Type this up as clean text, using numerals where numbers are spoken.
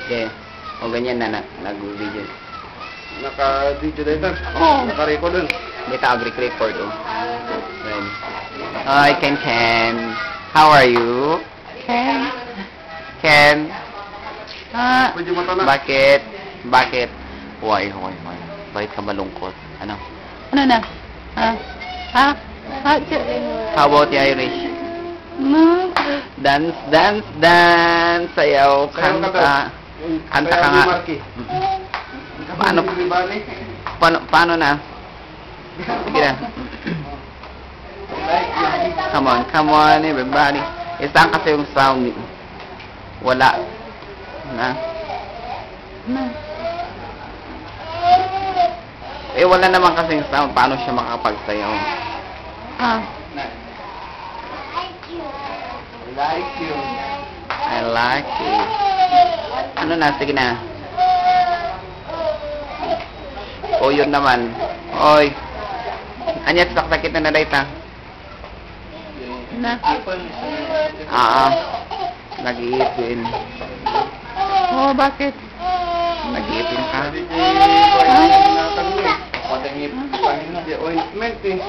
Okay. O ganyan na, nag-video. Naka-video na ito. Oo. Naka-record dun. Dito agri-record, oh. Then, hi, Ken. How are you? Ken? Medyo mata na. Bakit? Why? Bakit ka malungkot? Ano? Ano na? How about the Irish? Dance. Sayaw, kanta. Kanta ka nga. Paano na? Sige na. Come on, everybody. Isang kasi yung sound. Wala. Wala naman kasi yung sound. Paano siya makakapagsayaw? I like you. Ano na? Sige na. O, yun naman. Oy. Anya, sakit na dayta. Nag-iipin. Oh, bakit? Nag-iipin ka? Ointment eh.